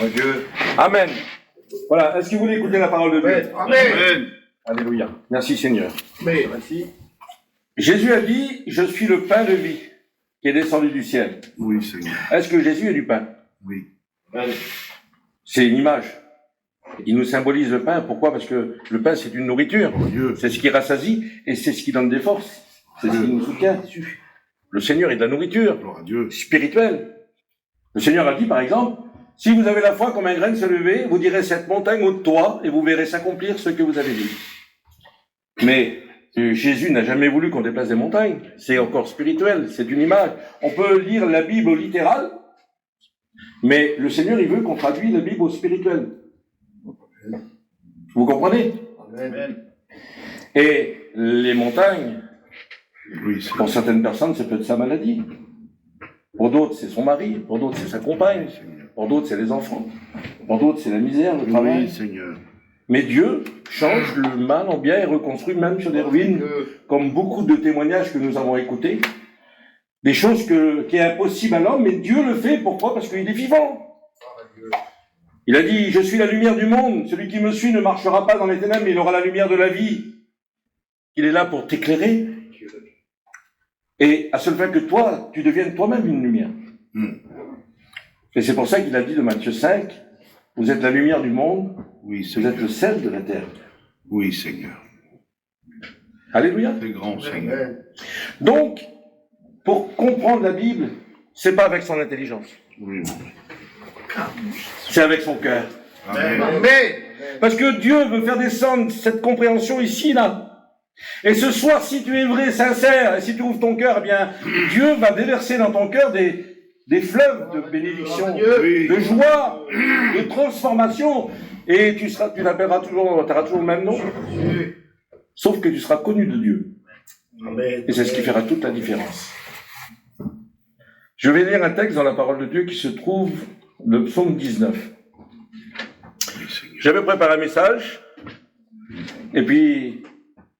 Mon Dieu. Amen. Voilà, est-ce que vous voulez écouter la parole de Dieu? Amen. Alléluia. Merci Seigneur. Amen. Merci. Jésus a dit, je suis le pain de vie qui est descendu du ciel. Oui, Seigneur. Est-ce que Jésus est du pain? Oui. C'est une image. Il nous symbolise le pain. Pourquoi? Parce que le pain, c'est une nourriture. Dieu. C'est ce qui rassasie et c'est ce qui donne des forces. C'est ce qui nous soutient. Le Seigneur est de la nourriture Gloire à Dieu. spirituelle. Le Seigneur a dit, par exemple, si vous avez la foi comme un grain se lever, vous direz cette montagne ôte toi et vous verrez s'accomplir ce que vous avez dit. Mais Jésus n'a jamais voulu qu'on déplace des montagnes. C'est encore spirituel, c'est une image. On peut lire la Bible au littéral, mais le Seigneur, il veut qu'on traduise la Bible au spirituel. Vous comprenez? Amen. Et les montagnes, Oui, Seigneur. pour certaines personnes, c'est peut-être sa maladie. Pour d'autres, c'est son mari. Pour d'autres, c'est sa compagne. Pour d'autres, c'est les enfants. Pour d'autres, c'est la misère, le travail. Oui, Seigneur. Mais Dieu change le mal en bien et reconstruit même sur des ruines, comme beaucoup de témoignages que nous avons écoutés. Des choses qui est impossible à l'homme, mais Dieu le fait. Pourquoi? Parce qu'il est vivant. Il a dit, je suis la lumière du monde. Celui qui me suit ne marchera pas dans les ténèbres, mais il aura la lumière de la vie. Il est là pour t'éclairer. Et à seule fin que toi, tu deviennes toi-même une lumière. Et c'est pour ça qu'il a dit de Matthieu 5, vous êtes la lumière du monde, Oui, vous Seigneur. êtes le sel de la terre. Oui, Seigneur. Alléluia. C'est grand, Seigneur. Amen. Donc, pour comprendre la Bible, c'est pas avec son intelligence, Oui. c'est avec son cœur. Amen. Amen. Parce que Dieu veut faire descendre cette compréhension ici, là. Et ce soir, si tu es vrai, sincère, et si tu ouvres ton cœur, eh bien, Dieu va déverser dans ton cœur des fleuves de bénédiction, Oui. de joie, de transformation, et tu t'appelleras toujours, tu auras toujours le même nom, sauf que tu seras connu de Dieu. Amen. Et c'est ce qui fera toute la différence. Je vais lire un texte dans la parole de Dieu qui se trouve le psaume 19. Oui, Seigneur. J'avais préparé un message, et puis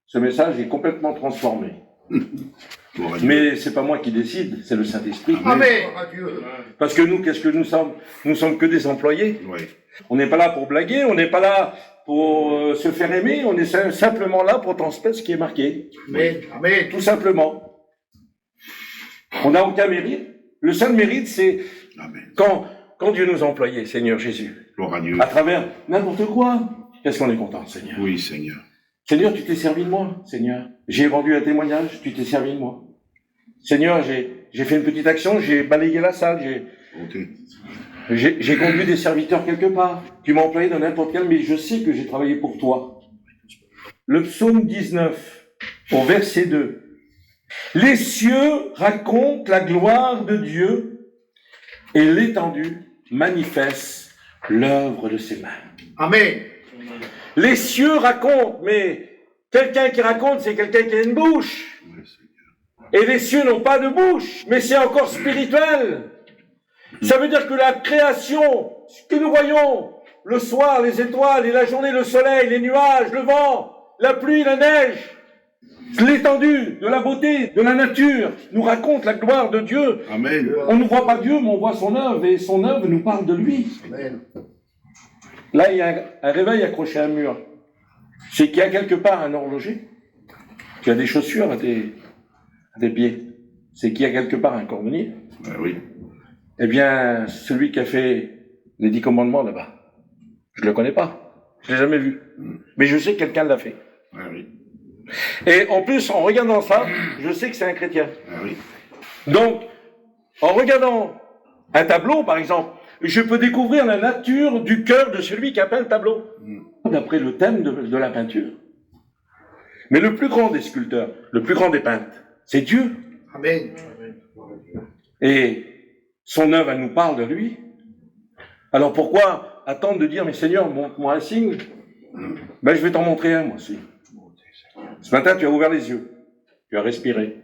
ce message est complètement transformé. Gloire à Dieu. Mais c'est pas moi qui décide, c'est le Saint-Esprit. Amen. Dieu. Parce que nous, qu'est-ce que nous sommes? Nous sommes que des employés. Oui. On n'est pas là pour blaguer, on n'est pas là pour se faire aimer, on est simplement là pour transmettre ce qui est marqué. Amen. Amen. Tout simplement. On n'a aucun mérite. Le seul mérite, c'est Amen. quand Dieu nous a employés, Seigneur Jésus, Gloire à Dieu. à travers n'importe quoi. Qu'est-ce qu'on est content, Seigneur? Oui, Seigneur. Seigneur, tu t'es servi de moi, Seigneur. J'ai rendu un témoignage, tu t'es servi de moi. Seigneur, j'ai fait une petite action, j'ai balayé la salle, Ok. j'ai conduit des serviteurs quelque part. Tu m'as employé dans n'importe quel, mais je sais que j'ai travaillé pour toi. Le psaume 19, au verset 2. Les cieux racontent la gloire de Dieu et l'étendue manifeste l'œuvre de ses mains. Amen. Les cieux racontent, mais quelqu'un qui raconte, c'est quelqu'un qui a une bouche. Oui, Seigneur. Et les cieux n'ont pas de bouche, mais c'est encore spirituel. Ça veut dire que la création, ce que nous voyons, le soir, les étoiles, et la journée, le soleil, les nuages, le vent, la pluie, la neige, l'étendue de la beauté, de la nature, nous raconte la gloire de Dieu. Amen. On ne voit pas Dieu, mais on voit son œuvre, et son œuvre nous parle de lui. Amen. Là, il y a un réveil accroché à un mur. C'est qu'il y a quelque part un horloger qui a des chaussures à des pieds. C'est qu'il y a quelque part un cordonnier. Oui. Eh bien, celui qui a fait les 10 commandements là-bas, je ne le connais pas. Je ne l'ai jamais vu. Mais je sais que quelqu'un l'a fait. Oui. Et en plus, en regardant ça, je sais que c'est un chrétien. Oui. Donc, en regardant un tableau, par exemple, je peux découvrir la nature du cœur de celui qui a peint le tableau, d'après le thème de la peinture. Mais le plus grand des sculpteurs, le plus grand des peintres, c'est Dieu. Amen. Et son œuvre, elle nous parle de lui. Alors pourquoi attendre de dire, mais Seigneur, montre-moi un signe? Ben, je vais t'en montrer un, moi aussi. Ce matin, tu as ouvert les yeux. Tu as respiré.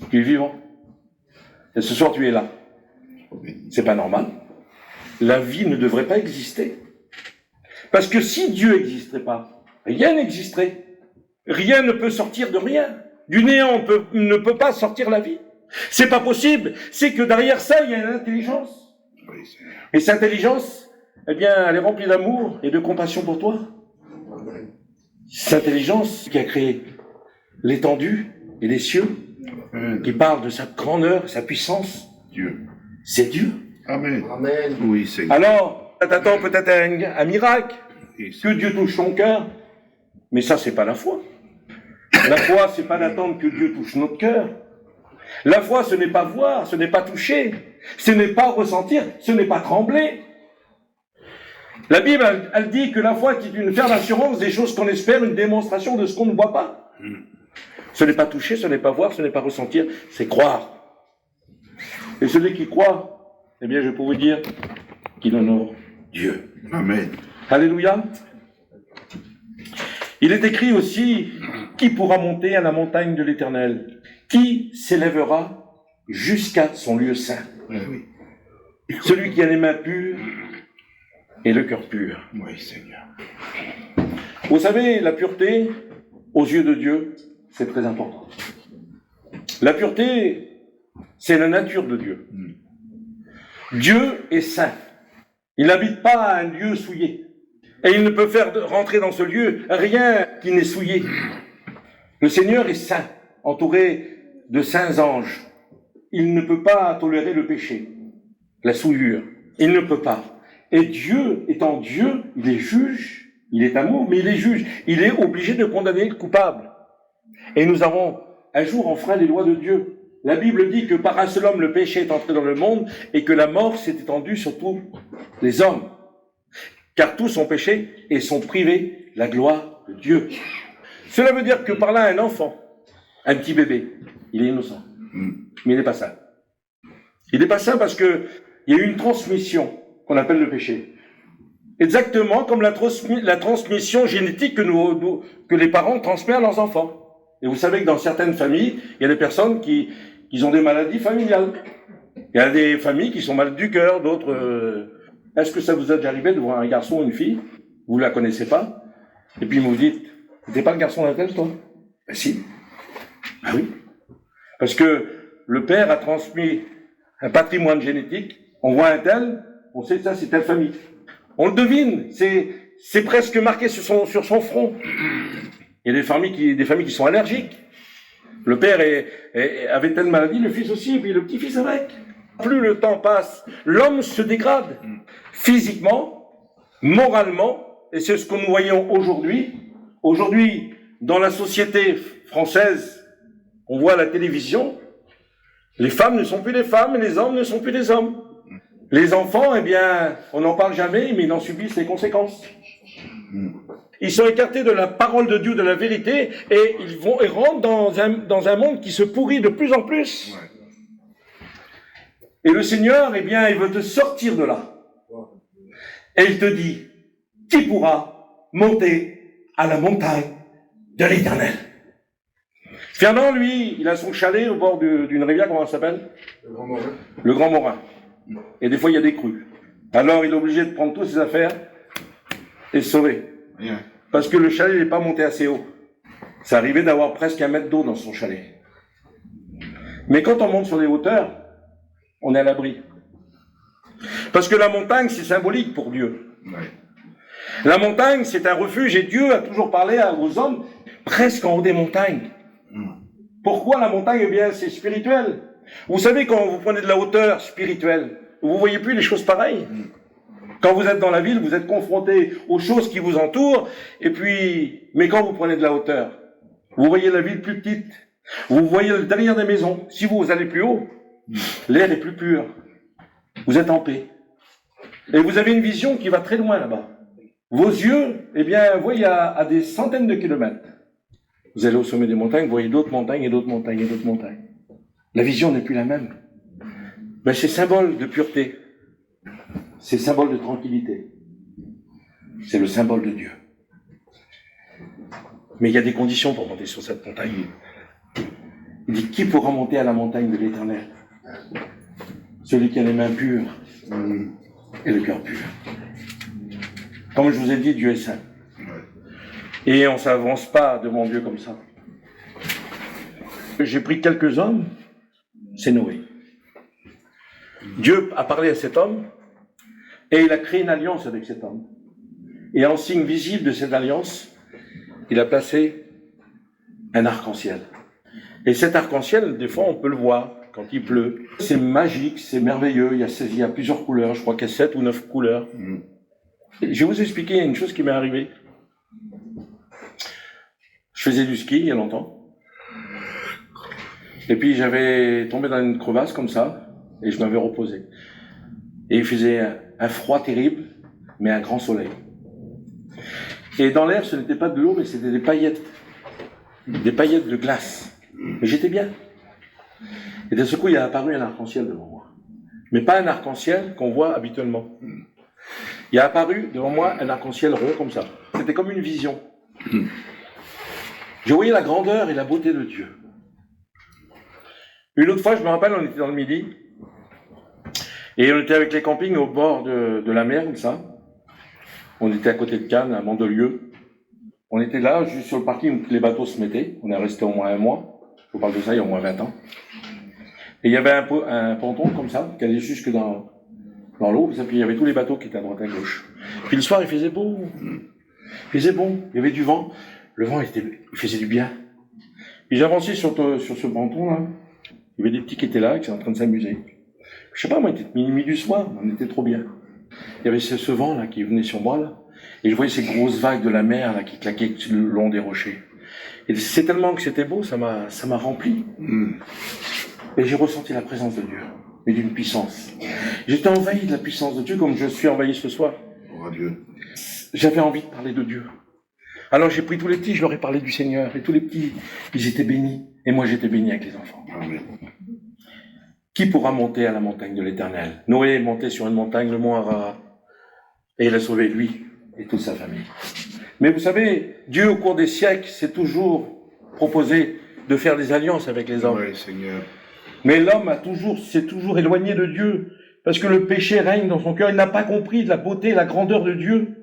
Tu es vivant. Et ce soir, tu es là. C'est pas normal. La vie ne devrait pas exister. Parce que si Dieu n'existerait pas, rien n'existerait. Rien ne peut sortir de rien. Du néant ne peut pas sortir la vie. C'est pas possible. C'est que derrière ça, il y a une intelligence. Oui, Seigneur. Et cette intelligence, eh bien, elle est remplie d'amour et de compassion pour toi. Cette intelligence qui a créé l'étendue et les cieux, qui parle de sa grandeur, sa puissance, Dieu. c'est Dieu. Amen. Amen. Oui, Seigneur. Alors, t'attends peut-être un miracle, Oui, que Dieu touche ton cœur, mais ça, c'est pas la foi. La foi, c'est pas d'attendre que Dieu touche notre cœur. La foi, ce n'est pas voir, ce n'est pas toucher, ce n'est pas ressentir, ce n'est pas trembler. La Bible, elle dit que la foi est une ferme assurance des choses qu'on espère, une démonstration de ce qu'on ne voit pas. Ce n'est pas toucher, ce n'est pas voir, ce n'est pas ressentir, c'est croire. Et celui qui croit, eh bien, je peux vous dire qu'il honore Dieu. Amen. Alléluia. Il est écrit aussi, qui pourra monter à la montagne de l'Éternel? Qui s'élèvera jusqu'à son lieu saint? Oui. Celui qui a les mains pures et le cœur pur. Oui, Seigneur. Vous savez, la pureté, aux yeux de Dieu, c'est très important. La pureté, c'est la nature de Dieu. Dieu est saint. Il n'habite pas à un lieu souillé. Et il ne peut faire rentrer dans ce lieu rien qui n'est souillé. Le Seigneur est saint, entouré de saints anges. Il ne peut pas tolérer le péché, la souillure. Il ne peut pas. Et Dieu, étant Dieu, il est juge, il est amour, mais il est juge. Il est obligé de condamner le coupable. Et nous avons un jour enfreint les lois de Dieu. La Bible dit que par un seul homme, le péché est entré dans le monde et que la mort s'est étendue sur tous les hommes. Car tous ont péché et sont privés de la gloire de Dieu. Cela veut dire que par là, un enfant, un petit bébé, il est innocent. Mais il n'est pas saint. Il n'est pas saint parce qu'il y a eu une transmission qu'on appelle le péché. Exactement comme la transmission génétique que les parents transmettent à leurs enfants. Et vous savez que dans certaines familles, il y a des personnes qui ont des maladies familiales. Il y a des familles qui sont malades du cœur, d'autres... Est-ce que ça vous a déjà arrivé de voir un garçon ou une fille, vous ne la connaissez pas, et puis vous vous dites, t'es pas le garçon d'un tel, toi? Ben si. Ben oui. Parce que le père a transmis un patrimoine génétique, on voit un tel, on sait que ça c'est telle famille. On le devine, c'est presque marqué sur son front. Il y a des familles qui sont allergiques. Le père avait telle maladie, le fils aussi, et puis le petit-fils avec. Plus le temps passe, l'homme se dégrade. Physiquement, moralement, et c'est ce que nous voyons aujourd'hui. Aujourd'hui, dans la société française, on voit à la télévision, les femmes ne sont plus des femmes et les hommes ne sont plus des hommes. Les enfants, eh bien, on n'en parle jamais, mais ils en subissent les conséquences. Ils sont écartés de la parole de Dieu, de la vérité, et ils rentrent dans un monde qui se pourrit de plus en plus. Et le Seigneur, eh bien, il veut te sortir de là. Et il te dit, qui pourra monter à la montagne de l'Éternel? Fernand, lui, il a son chalet au bord d'une rivière, comment ça s'appelle? Le Grand Morin. Le Grand Morin. Et des fois, il y a des crues. Alors, il est obligé de prendre toutes ses affaires et se sauver. Bien. Parce que le chalet n'est pas monté assez haut. Ça arrivait d'avoir presque 1 mètre d'eau dans son chalet. Mais quand on monte sur les hauteurs, on est à l'abri. Parce que la montagne, c'est symbolique pour Dieu. Ouais. La montagne, c'est un refuge, et Dieu a toujours parlé aux hommes presque en haut des montagnes. Pourquoi la montagne? Eh bien, c'est spirituel. Vous savez, quand vous prenez de la hauteur spirituelle, vous ne voyez plus les choses pareilles. Quand vous êtes dans la ville, vous êtes confronté aux choses qui vous entourent, et puis, mais quand vous prenez de la hauteur, vous voyez la ville plus petite, vous voyez le derrière des maisons. Si vous allez plus haut, l'air est plus pur. Vous êtes en paix. Et vous avez une vision qui va très loin là-bas. Vos yeux, eh bien, voyez à des centaines de kilomètres. Vous allez au sommet des montagnes, vous voyez d'autres montagnes et d'autres montagnes et d'autres montagnes. La vision n'est plus la même. Mais c'est symbole de pureté. C'est symbole de tranquillité. C'est le symbole de Dieu. Mais il y a des conditions pour monter sur cette montagne. Il dit, qui pourra monter à la montagne de l'Éternel? Celui qui a les mains pures et le cœur pur. Comme je vous ai dit, Dieu est saint. Et on ne s'avance pas devant Dieu comme ça. J'ai pris quelques hommes, c'est Noé. Dieu a parlé à cet homme Et il a créé une alliance avec cet homme. Et en signe visible de cette alliance, il a placé un arc-en-ciel. Et cet arc-en-ciel, des fois, on peut le voir quand il pleut. C'est magique, c'est merveilleux. Il y a plusieurs couleurs. Je crois qu'il y a 7 ou 9 couleurs. Je vais vous expliquer une chose qui m'est arrivée. Je faisais du ski il y a longtemps. Et puis j'avais tombé dans une crevasse comme ça. Et je m'avais reposé. Et il faisait un froid terrible, mais un grand soleil. Et dans l'air, ce n'était pas de l'eau, mais c'était des paillettes. Des paillettes de glace. Mais j'étais bien. Et d'un seul coup, il a apparu un arc-en-ciel devant moi. Mais pas un arc-en-ciel qu'on voit habituellement. Il a apparu devant moi un arc-en-ciel rond comme ça. C'était comme une vision. Je voyais la grandeur et la beauté de Dieu. Une autre fois, je me rappelle, on était dans le Midi. Et on était avec les campings au bord de la mer, comme ça. On était à côté de Cannes, à Mandelieu. On était là, juste sur le parking où les bateaux se mettaient. On est resté au moins un mois. Je vous parle de ça il y a au moins 20 ans. Et il y avait un ponton comme ça, qui allait jusque dans l'eau. Et puis il y avait tous les bateaux qui étaient à droite et à gauche. Puis le soir, il faisait beau. Il faisait bon. Il y avait du vent. Le vent, il faisait du bien. Puis j'avançais sur ce ponton là. Il y avait des petits qui étaient là, qui étaient en train de s'amuser. Je sais pas, moi, il était minuit du soir. On était trop bien. Il y avait ce vent là qui venait sur moi là. Et je voyais ces grosses vagues de la mer là qui claquaient le long des rochers. Et c'est tellement que c'était beau, ça m'a rempli. Et j'ai ressenti la présence de Dieu, mais d'une puissance. J'étais envahi de la puissance de Dieu comme je suis envahi ce soir. Oh Dieu. J'avais envie de parler de Dieu. Alors j'ai pris tous les petits, je leur ai parlé du Seigneur. Et tous les petits, ils étaient bénis. Et moi j'étais béni avec les enfants. Amen. Qui pourra monter à la montagne de l'Éternel? Noé est monté sur une montagne, le mont Ararat. Et il a sauvé lui et toute sa famille. Mais vous savez, Dieu, au cours des siècles, s'est toujours proposé de faire des alliances avec les hommes. Oui, Seigneur. Mais l'homme s'est toujours éloigné de Dieu, parce que le péché règne dans son cœur. Il n'a pas compris la beauté et la grandeur de Dieu.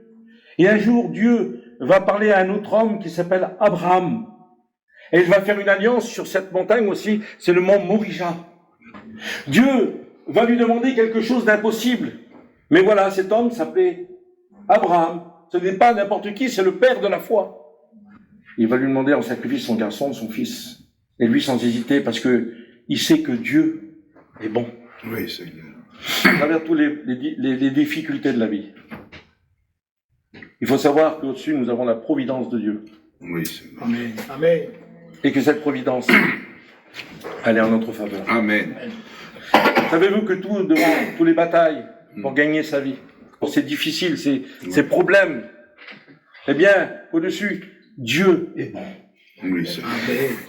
Et un jour, Dieu va parler à un autre homme qui s'appelle Abraham. Et il va faire une alliance sur cette montagne aussi, c'est le mont Morija. Dieu va lui demander quelque chose d'impossible. Mais voilà, cet homme s'appelait Abraham. Ce n'est pas n'importe qui, c'est le père de la foi. Il va lui demander en sacrifice son garçon, son fils. Et lui sans hésiter, parce que il sait que Dieu est bon. Oui, Seigneur. À travers toutes les difficultés de la vie. Il faut savoir qu'au-dessus, nous avons la providence de Dieu. Oui, Seigneur. Amen. Amen. Et que cette providence, elle est en notre faveur. Amen. Savez-vous que devant toutes les batailles pour gagner sa vie, pour ces difficiles, ces problèmes, eh bien, au-dessus, Dieu est bon. Oui, Seigneur.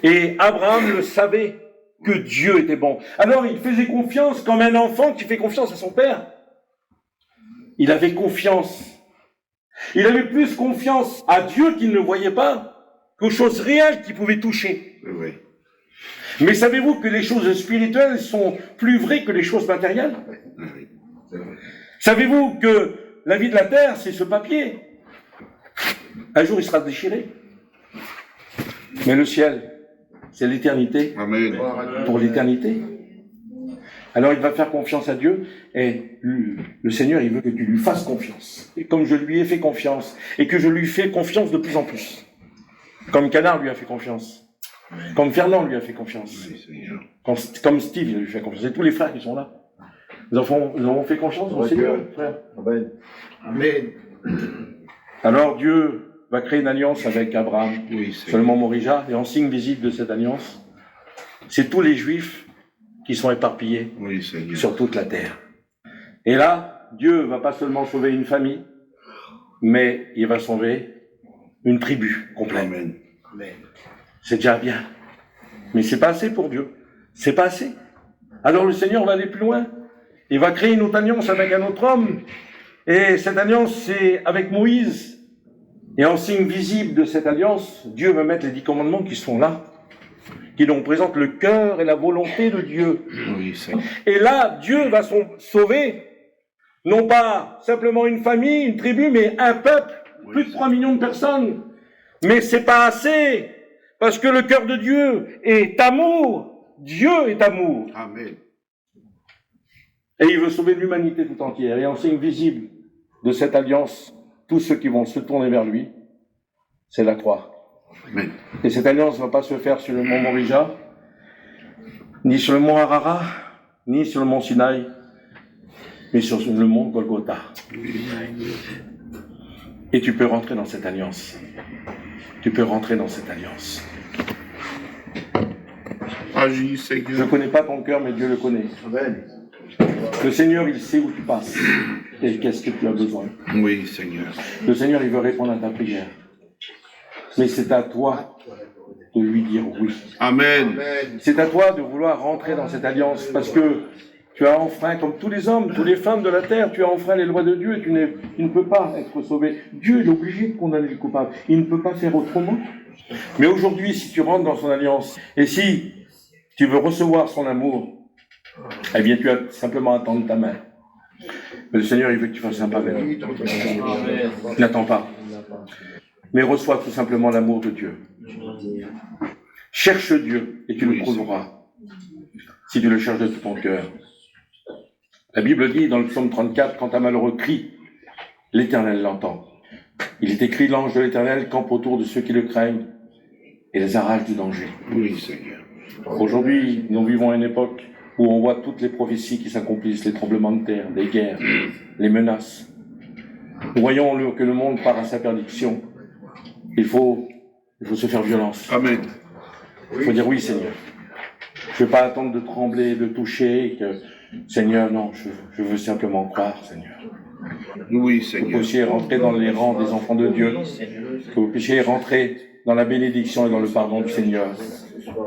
Et Abraham le savait que Dieu était bon. Alors il faisait confiance comme un enfant qui fait confiance à son père. Il avait confiance. Il avait plus confiance à Dieu qu'il ne voyait pas qu'aux choses réelles qu'il pouvait toucher. Oui. Mais savez-vous que les choses spirituelles sont plus vraies que les choses matérielles? Oui. Savez-vous que la vie de la terre, c'est ce papier? Un jour, il sera déchiré. Mais le ciel, c'est l'éternité, Amen. pour l'éternité. Alors il va faire confiance à Dieu, et le Seigneur, il veut que tu lui fasses confiance. Et comme je lui ai fait confiance, et que je lui fais confiance de plus en plus. Comme Canard lui a fait confiance. Comme Fernand lui a fait confiance. Oui, Seigneur. Comme Steve, il lui fait confiance. Et tous les frères qui sont là. Nous avons fait confiance au Seigneur, frère. Amen. Amen. Alors Dieu va créer une alliance avec Abraham, Oui, sur le Seigneur. mont Morija, et en signe visible de cette alliance, c'est tous les Juifs qui sont éparpillés Oui, Seigneur. sur toute la terre. Et là, Dieu va pas seulement sauver une famille, mais il va sauver une tribu complète. Amen. Amen. C'est déjà bien. Mais c'est pas assez pour Dieu. C'est pas assez. Alors le Seigneur va aller plus loin. Il va créer une autre alliance avec un autre homme. Et cette alliance, c'est avec Moïse. Et en signe visible de cette alliance, Dieu va mettre les 10 commandements qui sont là, qui nous représentent le cœur et la volonté de Dieu. Oui, Seigneur. Et là, Dieu va sauver, non pas simplement une famille, une tribu, mais un peuple, plus de 3 millions de personnes. Mais c'est pas assez, parce que le cœur de Dieu est amour. Dieu est amour. Amen. Et il veut sauver l'humanité tout entière. Et un signe visible de cette alliance, tous ceux qui vont se tourner vers lui, c'est la croix. Amen. Et cette alliance ne va pas se faire sur le mont Morija, ni sur le mont Ararat, ni sur le mont Sinaï, mais sur le mont Golgotha. Et tu peux rentrer dans cette alliance. Tu peux rentrer dans cette alliance. Agis, Je Seigneur. ne connais pas ton cœur, mais Dieu le connaît. Amen. Le Seigneur, il sait où tu passes et qu'est-ce que tu as besoin. Oui, Seigneur. Le Seigneur, il veut répondre à ta prière. Mais c'est à toi de lui dire oui. Amen. Amen. C'est à toi de vouloir rentrer dans cette alliance parce que tu as enfreint, comme tous les hommes, toutes les femmes de la terre, tu as enfreint les lois de Dieu et tu ne peux pas être sauvé. Dieu est obligé de condamner les coupables. Il ne peut pas faire autrement. Mais aujourd'hui, si tu rentres dans son alliance et si tu veux recevoir son amour, eh bien, tu as simplement à tendre ta main. Mais le Seigneur, il veut que tu fasses un pas vers lui. N'attends pas. Mais reçois tout simplement l'amour de Dieu. Cherche Dieu et tu le trouveras. Si tu le cherches de tout ton cœur. La Bible dit dans le psaume 34, quand un malheureux crie, l'Éternel l'entend. Il est écrit, l'ange de l'Éternel campe autour de ceux qui le craignent et les arrache du danger. Oui, Seigneur. Aujourd'hui, nous vivons à une époque où on voit toutes les prophéties qui s'accomplissent, les tremblements de terre, les guerres, les menaces. Nous voyons que le monde part à sa perdition. Il faut se faire violence. Amen. Il faut dire oui, Seigneur. Je ne veux pas attendre de trembler, de toucher, que Seigneur, non, je veux simplement croire, Seigneur. Oui, Que vous Seigneur. puissiez rentrer dans les rangs des enfants de Dieu, que vous puissiez rentrer dans la bénédiction et dans le pardon du Seigneur.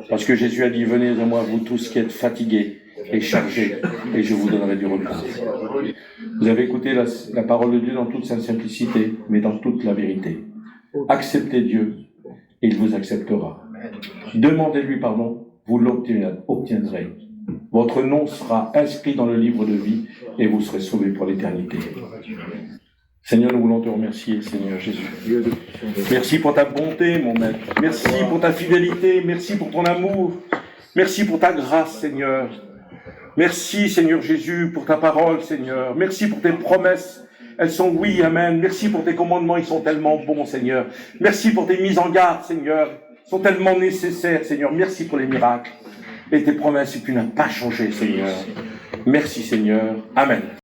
Parce que Jésus a dit, venez à moi, vous tous qui êtes fatigués et chargés, et je vous donnerai du repos. Vous avez écouté la parole de Dieu dans toute sa simplicité, mais dans toute la vérité. Acceptez Dieu, et il vous acceptera. Demandez-lui pardon, vous l'obtiendrez. Votre nom sera inscrit dans le livre de vie, et vous serez sauvés pour l'éternité. Seigneur, nous voulons te remercier, Seigneur Jésus. Merci pour ta bonté, mon maître. Merci pour ta fidélité. Merci pour ton amour. Merci pour ta grâce, Seigneur. Merci, Seigneur Jésus, pour ta parole, Seigneur. Merci pour tes promesses. Elles sont oui, amen. Merci pour tes commandements, ils sont tellement bons, Seigneur. Merci pour tes mises en garde, Seigneur. Ils sont tellement nécessaires, Seigneur. Merci pour les miracles. Et tes promesses, tu n'as pas changé, Seigneur. Merci, Seigneur. Amen.